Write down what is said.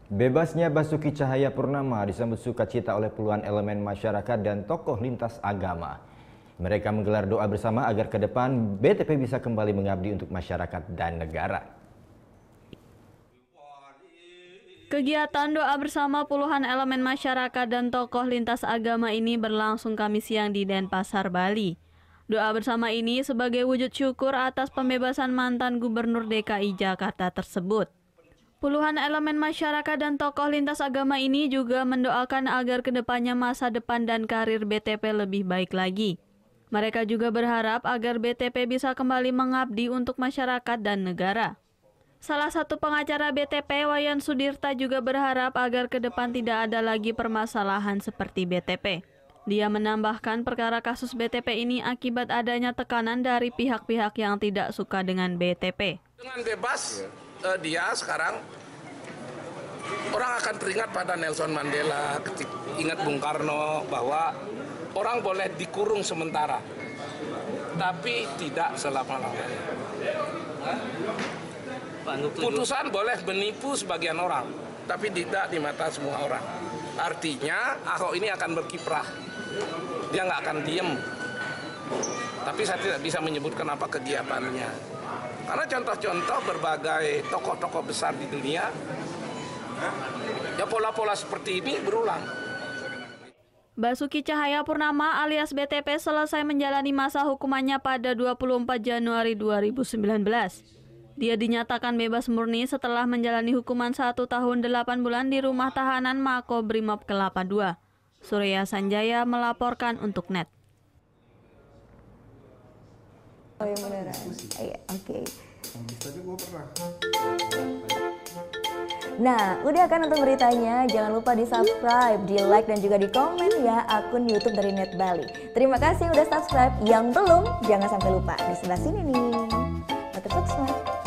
Bebasnya Basuki Cahayapurnama disambut sukacita oleh puluhan elemen masyarakat dan tokoh lintas agama. Mereka menggelar doa bersama agar ke depan BTP bisa kembali mengabdi untuk masyarakat dan negara. Kegiatan doa bersama puluhan elemen masyarakat dan tokoh lintas agama ini berlangsung Kamis siang di Denpasar, Bali. Doa bersama ini sebagai wujud syukur atas pembebasan mantan Gubernur DKI Jakarta tersebut. Puluhan elemen masyarakat dan tokoh lintas agama ini juga mendoakan agar kedepannya masa depan dan karir BTP lebih baik lagi. Mereka juga berharap agar BTP bisa kembali mengabdi untuk masyarakat dan negara. Salah satu pengacara BTP, Wayan Sudirta, juga berharap agar ke depan tidak ada lagi permasalahan seperti BTP. Dia menambahkan perkara kasus BTP ini akibat adanya tekanan dari pihak-pihak yang tidak suka dengan BTP. Dengan bebas dia sekarang, orang akan teringat pada Nelson Mandela, ingat Bung Karno bahwa orang boleh dikurung sementara, tapi tidak selama-lamanya. Putusan boleh menipu sebagian orang, tapi tidak di mata semua orang. Artinya Ahok ini akan berkiprah, dia nggak akan diem. Tapi saya tidak bisa menyebutkan apa kegiatannya. Karena contoh-contoh berbagai tokoh-tokoh besar di dunia, ya pola-pola seperti ini berulang. Basuki Cahayapurnama alias BTP selesai menjalani masa hukumannya pada 24 Januari 2019. Dia dinyatakan bebas murni setelah menjalani hukuman 1 tahun 8 bulan di rumah tahanan Makobrimob Kelapa II. Surya Sanjaya melaporkan untuk NET. Oh yang beneran? Iya, oke. Nah, udah kan nonton beritanya? Jangan lupa di subscribe, di like, dan juga di komen ya akun YouTube dari Net Bali. Terima kasih udah subscribe. Yang belum, jangan sampai lupa di sebelah sini nih. Subscribe.